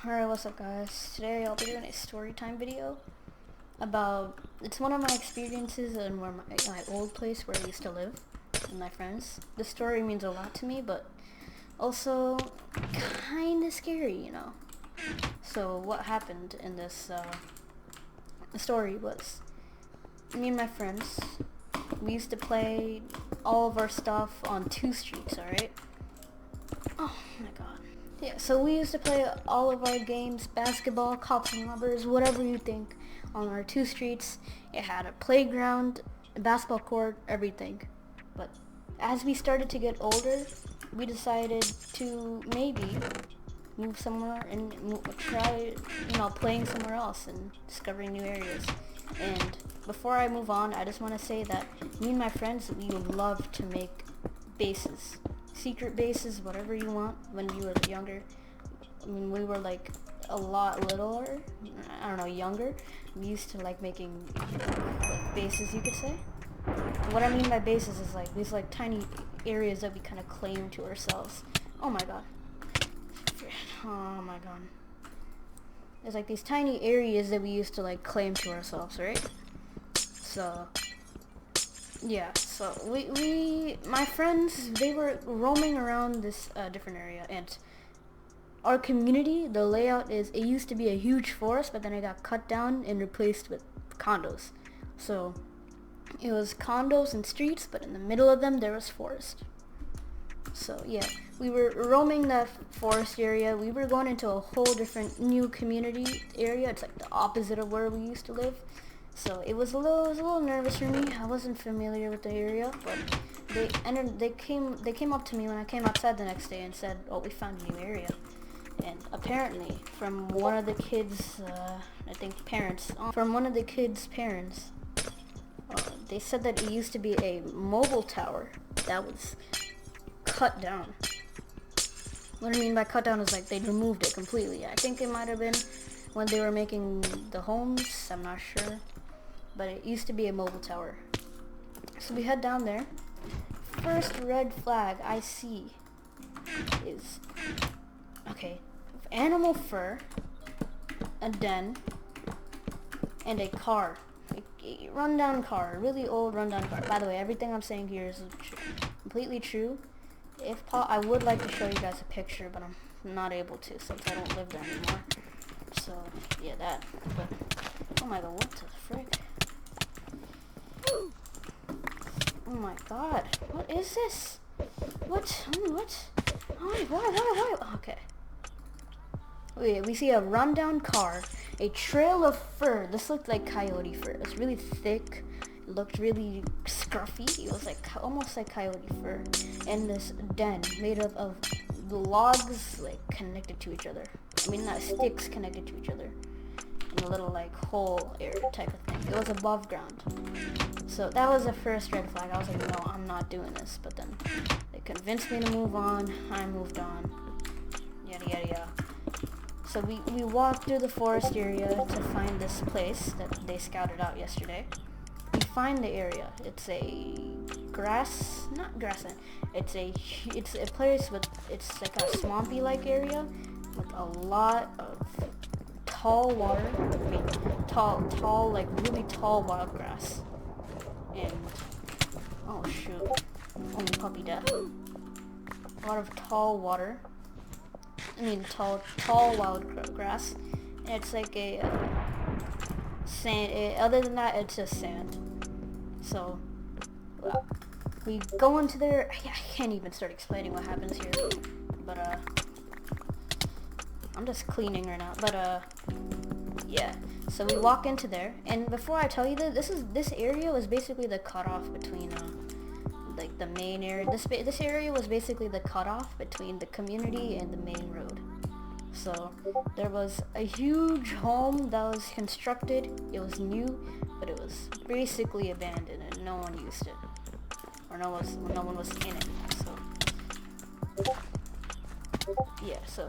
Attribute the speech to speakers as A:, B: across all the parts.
A: Alright, what's up guys? Today I'll be doing a story time video about, it's one of my experiences in where my old place where I used to live with my friends. The story means a lot to me, but also kinda scary, you know. So what happened in this story was, me and my friends, we used to play all of our stuff on 2 streets, alright? Oh my god. Yeah, so we used to play all of our games, basketball, cops and robbers, whatever you think, on our 2 streets. It had a playground, a basketball court, everything. But as we started to get older, we decided to maybe move somewhere and try, playing somewhere else and discovering new areas. And before I move on, I just want to say that me and my friends, we love to make bases. Secret bases, whatever you want, when you were younger. I mean, we were like a lot littler, I don't know, younger. We used to like making like bases, you could say. And what I mean by bases is like these like tiny areas that we kind of claim to ourselves. Oh my god. Oh my god. There's like these tiny areas that we used to like claim to ourselves, right? So yeah, so my friends, they were roaming around this different area, and our community, the layout is, it used to be a huge forest, but then it got cut down and replaced with condos. So it was condos and streets, but in the middle of them there was forest. So yeah, we were roaming that forest area. We were going into a whole different new community area. It's like the opposite of where we used to live. So it was a little nervous for me. I wasn't familiar with the area, but they came up to me when I came outside the next day and said, "Oh, we found a new area." And apparently, from one of the kids, from one of the kids' parents, they said that it used to be a mobile tower that was cut down. What I mean by cut down is like they removed it completely. I think it might have been when they were making the homes. I'm not sure. But it used to be a mobile tower. So we head down there. First red flag I see is, okay, animal fur, a den, and a car. A rundown car, a really old rundown car. By the way, everything I'm saying here is completely true. I would like to show you guys a picture, but I'm not able to since I don't live there anymore. So, yeah, that. But, oh my god, what the frick? Oh my god, what is this? What? What? Why? Okay. We see a rundown car, a trail of fur. This looked like coyote fur. It's really thick. It looked really scruffy. It was like almost like coyote fur. And this den made up of logs like connected to each other. I mean, not sticks connected to each other. In a little like hole area type of thing. It was above ground. So that was the first red flag. I was like, no, I'm not doing this. But then they convinced me to move on. I moved on. Yada yada yada. So we walked through the forest area to find this place that they scouted out yesterday. We find the area. It's a not grassland. It's a place with, it's like a swampy like area with a lot of tall water. I mean, tall, like really tall wild grass. And, oh shoot, only puppy death. A lot of tall water. I mean, tall wild grass. And it's like a sand. Other than that, it's just sand. So, we go into there. I can't even start explaining what happens here. But I'm just cleaning right now. But yeah. So we walk into there, and before I tell you this area was basically the cutoff between like the main area. This area was basically the cutoff between the community and the main road. So there was a huge home that was constructed. It was new, but it was basically abandoned, and no one used it, or no one was in it. So yeah. So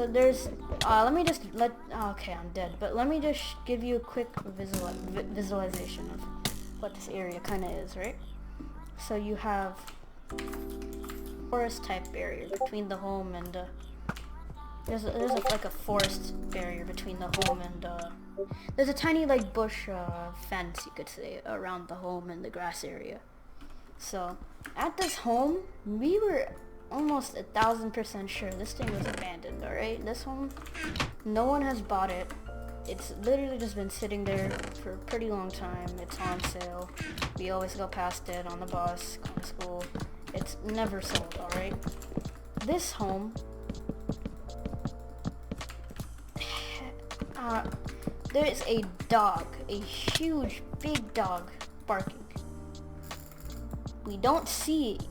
A: there's, okay, I'm dead, but let me just give you a quick visualization of what this area kind of is, right? So you have forest type barrier between the home and like a forest barrier between the home and there's a tiny like bush fence, you could say, around the home and the grass area. So at this home, we were almost 1,000% sure this thing was abandoned. All right, this home, no one has bought it. It's literally just been sitting there for a pretty long time. It's on sale. We always go past it on the bus, going to school. It's never sold. All right, this home. There is a dog, a huge, big dog barking. We don't see it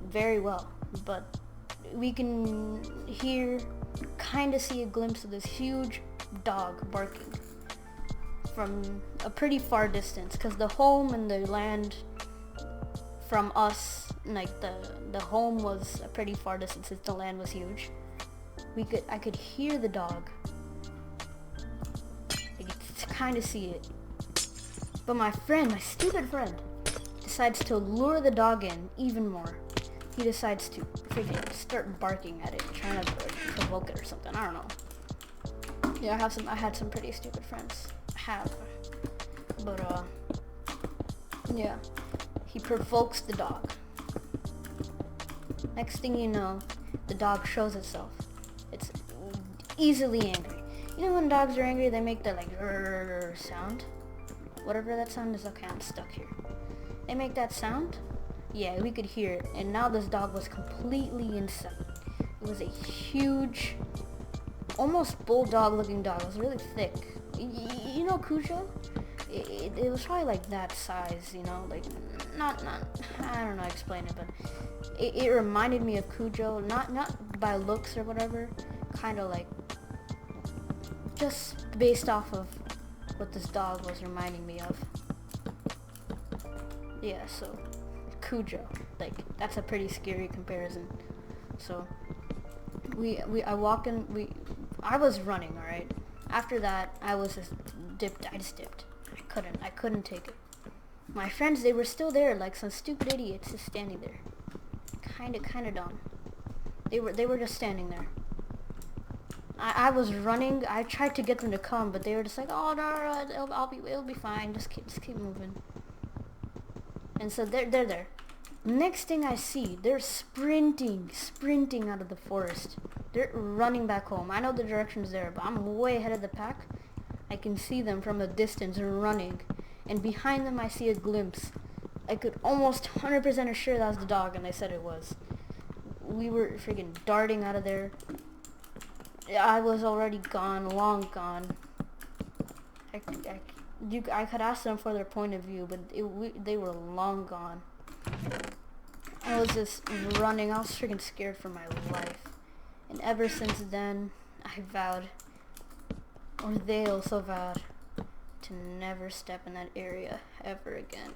A: very well, but we can hear, kind of see a glimpse of this huge dog barking from a pretty far distance, because the home and the land from us, like the home was a pretty far distance since the land was huge. I could hear the dog. Kind of see it, but my stupid friend, decides to lure the dog in even more. He decides to freaking start barking at it, trying to provoke it or something. I don't know. Yeah, I had some pretty stupid friends. But yeah, he provokes the dog. Next thing you know, the dog shows itself. It's easily angry. You know when dogs are angry, they make that like sound? Whatever that sound is. Okay, I'm stuck here. They make that sound? Yeah, we could hear it. And now this dog was completely inside. It was a huge, almost bulldog looking dog. It was really thick. You know Cujo? It was probably like that size, you know? Like, not, I don't know how to explain it, but it reminded me of Cujo. Not by looks or whatever. Kind of like, just based off of what this dog was reminding me of. Yeah, so Cujo, like that's a pretty scary comparison. So I walk in. I was running. All right. After that, I just dipped. I couldn't take it. My friends, they were still there, like some stupid idiots, just standing there. Kind of dumb. They were just standing there. I was running. I tried to get them to come, but they were just like, "Oh no, it'll be fine. Just keep moving." And so they're there. Next thing I see, they're sprinting out of the forest. They're running back home. I know the direction's there, but I'm way ahead of the pack. I can see them from a distance running, and behind them I see a glimpse. I could almost 100% assure that was the dog, and they said it was. We were freaking darting out of there. I was already gone, long gone. I could ask them for their point of view, but they were long gone. I was just running. I was freaking scared for my life. And ever since then, I vowed, or they also vowed, to never step in that area ever again.